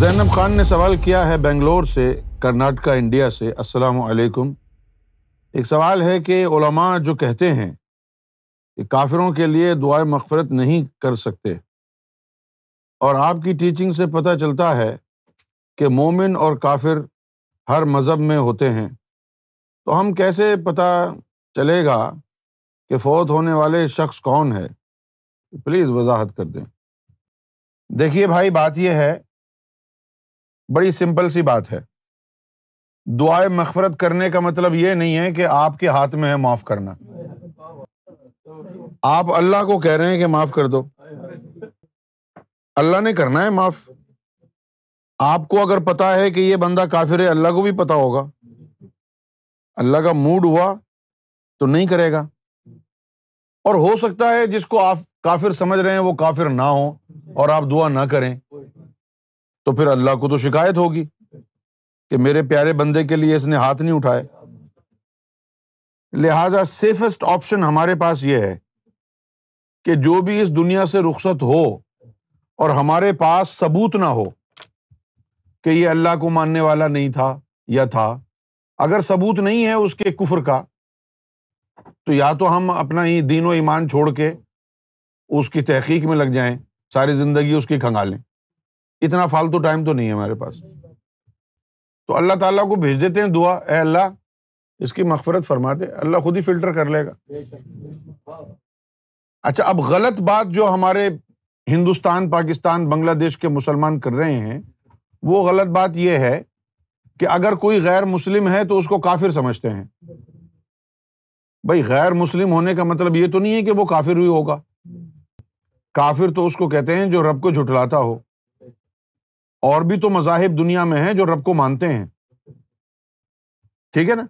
زینب خان نے سوال کیا ہے بنگلور سے، کرناٹکا، انڈیا سے۔ السلام علیکم۔ ایک سوال ہے کہ علماء جو کہتے ہیں کہ کافروں کے لیے دعائے مغفرت نہیں کر سکتے، اور آپ کی ٹیچنگ سے پتہ چلتا ہے کہ مومن اور کافر ہر مذہب میں ہوتے ہیں، تو ہم کیسے پتہ چلے گا کہ فوت ہونے والے شخص کون ہے؟ پلیز وضاحت کر دیں۔ دیکھیے بھائی، بات یہ ہے، بڑی سمپل سی بات ہے۔ دعائے مغفرت کرنے کا مطلب یہ نہیں ہے کہ آپ کے ہاتھ میں ہے معاف کرنا۔ آپ اللہ کو کہہ رہے ہیں کہ معاف کر دو، اللہ نے کرنا ہے معاف۔ آپ کو اگر پتا ہے کہ یہ بندہ کافر ہے، اللہ کو بھی پتا ہوگا، اللہ کا موڈ ہوا تو نہیں کرے گا۔ اور ہو سکتا ہے جس کو آپ کافر سمجھ رہے ہیں وہ کافر نہ ہو اور آپ دعا نہ کریں، تو پھر اللہ کو تو شکایت ہوگی کہ میرے پیارے بندے کے لیے اس نے ہاتھ نہیں اٹھائے۔ لہٰذا سیفسٹ آپشن ہمارے پاس یہ ہے کہ جو بھی اس دنیا سے رخصت ہو اور ہمارے پاس ثبوت نہ ہو کہ یہ اللہ کو ماننے والا نہیں تھا یا تھا، اگر ثبوت نہیں ہے اس کے کفر کا، تو یا تو ہم اپنا ہی دین و ایمان چھوڑ کے اس کی تحقیق میں لگ جائیں، ساری زندگی اس کی کھنگالیں۔ اتنا فالتو ٹائم تو نہیں ہے ہمارے پاس، تو اللہ تعالیٰ کو بھیج دیتے ہیں دعا، اے اللہ اس کی مغفرت فرما دے، اللہ خود ہی فلٹر کر لے گا۔ اچھا، اب غلط بات جو ہمارے ہندوستان، پاکستان، بنگلہ دیش کے مسلمان کر رہے ہیں، وہ غلط بات یہ ہے کہ اگر کوئی غیر مسلم ہے تو اس کو کافر سمجھتے ہیں۔ بھائی، غیر مسلم ہونے کا مطلب یہ تو نہیں ہے کہ وہ کافر ہی ہوگا۔ کافر تو اس کو کہتے ہیں جو رب کو جھٹلاتا ہو، اور بھی تو مذاہب دنیا میں ہیں جو رب کو مانتے ہیں، ٹھیک ہے نا؟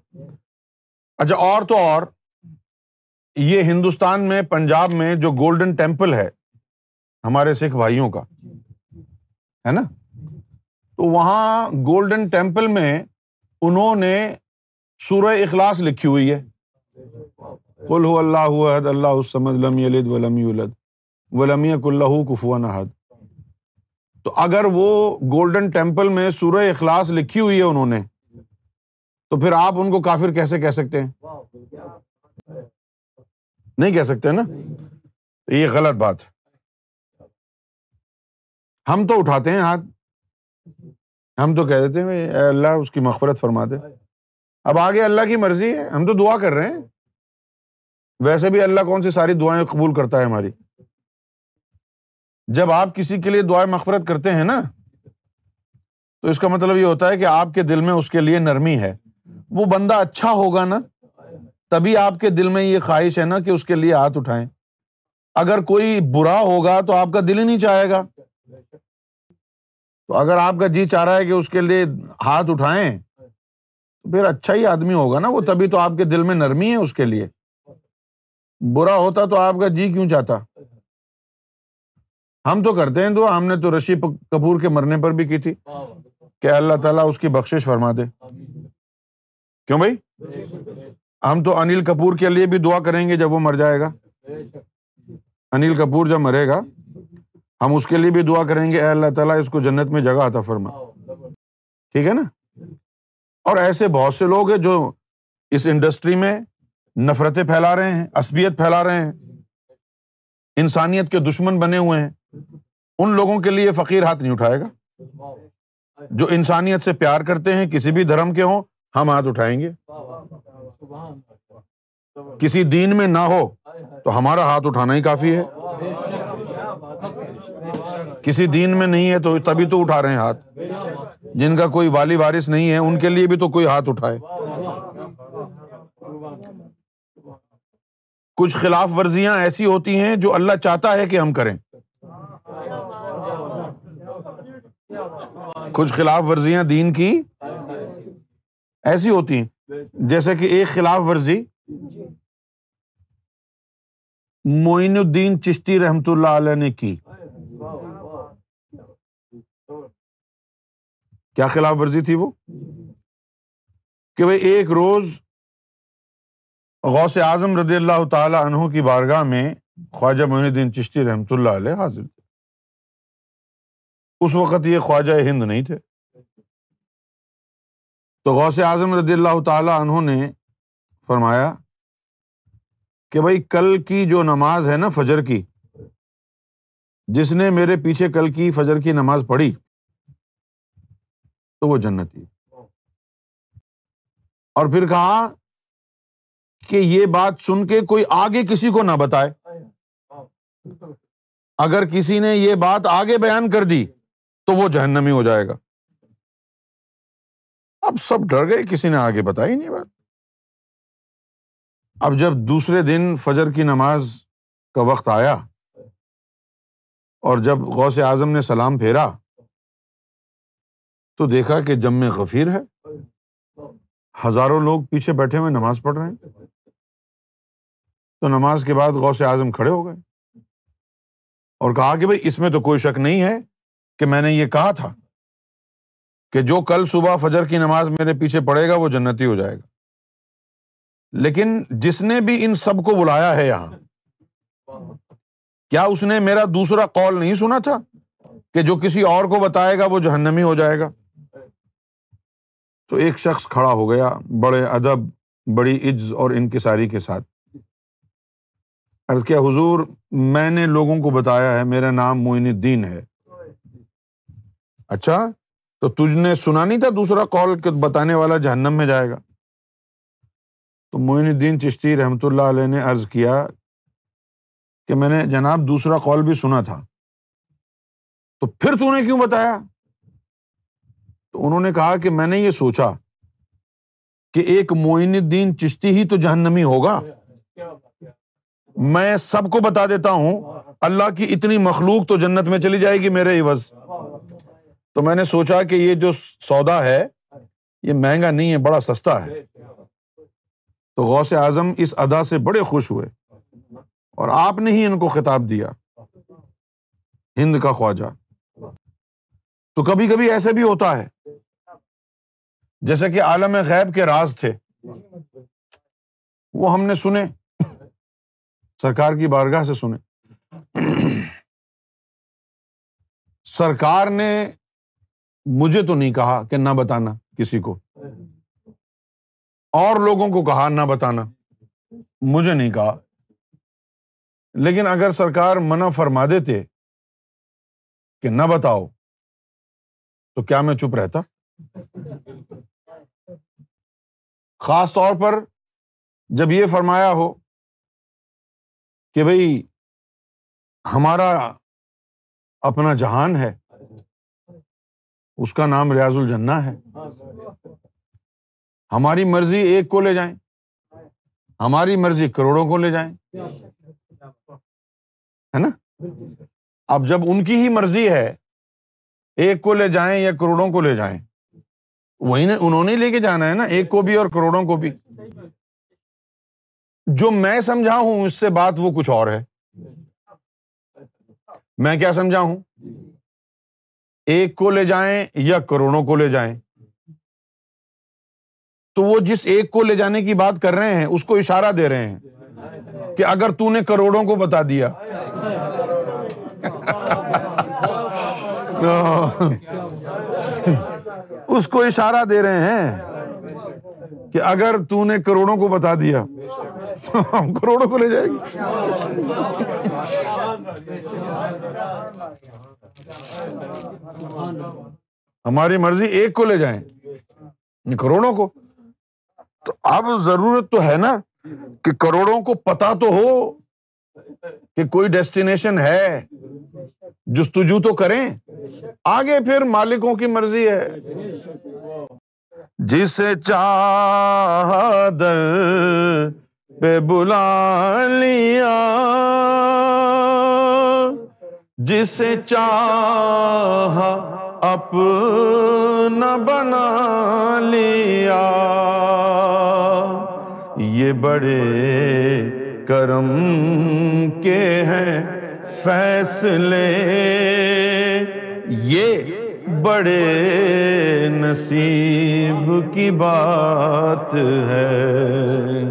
اچھا، اور تو اور یہ ہندوستان میں، پنجاب میں جو گولڈن ٹیمپل ہے ہمارے سکھ بھائیوں کا، ہے نا، تو وہاں گولڈن ٹیمپل میں انہوں نے سورہ اخلاص لکھی ہوئی ہے، قل هو اللہ احد اللہ الصمد لم یلد ولم یولد ولم یکن لہ کفوا احد۔ تو اگر وہ گولڈن ٹیمپل میں سورہ اخلاص لکھی ہوئی ہے انہوں نے، تو پھر آپ ان کو کافر کیسے کہہ سکتے ہیں؟ نہیں کہہ سکتے نا، یہ غلط بات ہے۔ ہم تو اٹھاتے ہیں ہاتھ، ہم تو کہہ دیتے ہیں اے اللہ اس کی مغفرت فرما دے۔ اب آگے اللہ کی مرضی ہے، ہم تو دعا کر رہے ہیں، ویسے بھی اللہ کون سی ساری دعائیں قبول کرتا ہے ہماری۔ جب آپ کسی کے لیے دعائیں مغفرت کرتے ہیں نا، تو اس کا مطلب یہ ہوتا ہے کہ آپ کے دل میں اس کے لیے نرمی ہے۔ وہ بندہ اچھا ہوگا نا، تبھی آپ کے دل میں یہ خواہش ہے نا کہ اس کے لیے ہاتھ اٹھائیں۔ اگر کوئی برا ہوگا تو آپ کا دل ہی نہیں چاہے گا۔ تو اگر آپ کا جی چاہ رہا ہے کہ اس کے لیے ہاتھ اٹھائیں، تو پھر اچھا ہی آدمی ہوگا نا وہ، تبھی تو آپ کے دل میں نرمی ہے اس کے لیے۔ برا ہوتا تو آپ کا جی کیوں چاہتا؟ ہم تو کرتے ہیں دعا، ہم نے تو رشی کپور کے مرنے پر بھی کی تھی کہ اللہ تعالیٰ اس کی بخشش فرما دے۔ کیوں بھائی؟ ہم تو انل کپور کے لیے بھی دعا کریں گے جب وہ مر جائے گا۔ انل کپور جب مرے گا ہم اس کے لیے بھی دعا کریں گے، اے اللہ تعالیٰ اس کو جنت میں جگہ عطا فرما، ٹھیک ہے نا؟ اور ایسے بہت سے لوگ ہیں جو اس انڈسٹری میں نفرتیں پھیلا رہے ہیں، عصبیت پھیلا رہے ہیں، انسانیت کے دشمن بنے ہوئے ہیں۔ ان لوگوں کے لیے فقیر ہاتھ نہیں اٹھائے گا۔ جو انسانیت سے پیار کرتے ہیں، کسی بھی دھرم کے ہوں، ہم ہاتھ اٹھائیں گے۔ کسی دین میں نہ ہو تو ہمارا ہاتھ اٹھانا ہی کافی ہے۔ کسی دین میں نہیں ہے تو تبھی تو اٹھا رہے ہیں ہاتھ۔ جن کا کوئی والی وارث نہیں ہے ان کے لیے بھی تو کوئی ہاتھ اٹھائے۔ کچھ خلاف ورزیاں ایسی ہوتی ہیں جو اللہ چاہتا ہے کہ ہم کریں۔ کچھ خلاف ورزیاں دین کی ایسی ہوتی ہیں، جیسے کہ ایک خلاف ورزی معین الدین چشتی رحمۃ اللہ علیہ نے کی۔ کیا خلاف ورزی تھی وہ؟ کہ بھئی ایک روز غوث اعظم رضی اللہ تعالی عنہ کی بارگاہ میں خواجہ معین الدین چشتی رحمۃ اللہ علیہ حاضر تھے۔ اس وقت یہ خواجہ ہند نہیں تھے۔ تو غوث اعظم رضی اللہ تعالی عنہ نے فرمایا کہ بھائی کل کی جو نماز ہے نا فجر کی، جس نے میرے پیچھے کل کی فجر کی نماز پڑھی تو وہ جنتی۔ اور پھر کہا کہ یہ بات سن کے کوئی آگے کسی کو نہ بتائے، اگر کسی نے یہ بات آگے بیان کر دی تو وہ جہنمی ہو جائے گا۔ اب سب ڈر گئے، کسی نے آگے بتائی نہیں بات۔ اب جب دوسرے دن فجر کی نماز کا وقت آیا اور جب غوث اعظم نے سلام پھیرا تو دیکھا کہ جم غفیر ہے، ہزاروں لوگ پیچھے بیٹھے ہوئے نماز پڑھ رہے ہیں۔ تو نماز کے بعد غوث اعظم کھڑے ہو گئے اور کہا کہ بھئی اس میں تو کوئی شک نہیں ہے کہ میں نے یہ کہا تھا کہ جو کل صبح فجر کی نماز میرے پیچھے پڑھے گا وہ جنتی ہو جائے گا، لیکن جس نے بھی ان سب کو بلایا ہے یہاں، کیا اس نے میرا دوسرا قول نہیں سنا تھا کہ جو کسی اور کو بتائے گا وہ جہنمی ہو جائے گا؟ تو ایک شخص کھڑا ہو گیا بڑے ادب، بڑی عجز اور انکساری کے ساتھ، عرض کیا حضور میں نے لوگوں کو بتایا ہے میرا نام معین الدین ہے۔ اچھا تو تجھ نے سنا نہیں تھا دوسرا قول کہ بتانے والا جہنم میں جائے گا؟ تو معین الدین چشتی رحمۃ اللہ علیہ نے عرض کیا کہ میں نے جناب دوسرا قول بھی سنا تھا، تو پھر تو نے کیوں بتایا؟ تو انہوں نے کہا کہ میں نے یہ سوچا کہ ایک معین الدین چشتی ہی تو جہنمی ہوگا، میں سب کو بتا دیتا ہوں، اللہ کی اتنی مخلوق تو جنت میں چلی جائے گی میرے عوض۔ تو میں نے سوچا کہ یہ جو سودا ہے یہ مہنگا نہیں ہے، بڑا سستا ہے۔ تو غوث اعظم اس ادا سے بڑے خوش ہوئے اور آپ نے ہی ان کو خطاب دیا، ہند کا خواجہ۔ تو کبھی کبھی ایسے بھی ہوتا ہے، جیسے کہ عالم غیب کے راز تھے وہ ہم نے سنے، سرکار کی بارگاہ سے سنے۔ سرکار نے مجھے تو نہیں کہا کہ نہ بتانا کسی کو، اور لوگوں کو کہا نہ بتانا، مجھے نہیں کہا۔ لیکن اگر سرکار منع فرما دیتے کہ نہ بتاؤ تو کیا میں چپ رہتا؟ خاص طور پر جب یہ فرمایا ہو کہ بھئی ہمارا اپنا جہان ہے، اس کا نام ریاض الجنہ ہے، ہماری مرضی ایک کو لے جائیں، ہماری مرضی کروڑوں کو لے جائیں، ہے نا؟ اب جب ان کی ہی مرضی ہے ایک کو لے جائیں یا کروڑوں کو لے جائیں، وہی نے انہوں نے لے کے جانا ہے نا، ایک کو بھی اور کروڑوں کو بھی۔ جو میں سمجھا ہوں اس سے بات وہ کچھ اور ہے۔ میں کیا سمجھا ہوں؟ ایک کو لے جائیں یا کروڑوں کو لے جائیں، تو وہ جس ایک کو لے جانے کی بات کر رہے ہیں اس کو اشارہ دے رہے ہیں کہ اگر تو نے کروڑوں کو بتا دیا اس کو اشارہ دے رہے ہیں کہ اگر تو نے کروڑوں کو بتا دیا ہم کروڑوں کو لے جائیں گے۔ ہماری مرضی ایک کو لے جائیں کروڑوں کو، تو اب ضرورت تو ہے نا کہ کروڑوں کو پتا تو ہو کہ کوئی ڈیسٹینیشن ہے، جستجو تو کریں، آگے پھر مالکوں کی مرضی ہے۔ جسے چاہا در پہ بلا لیا، جسے چاہا اپنا بنا لیا، یہ بڑے کرم کے ہیں فیصلے، یہ بڑے نصیب کی بات ہے۔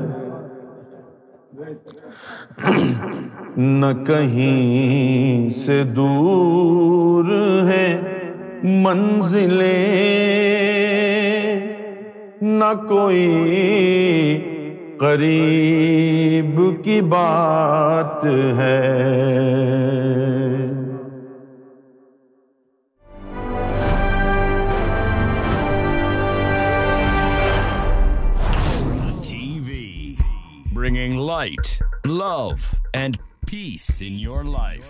نہ کہیں سے دور ہے منزلیں نہ کوئی قریب کی بات ہے۔ TV, bringing light, love, and peace in your life.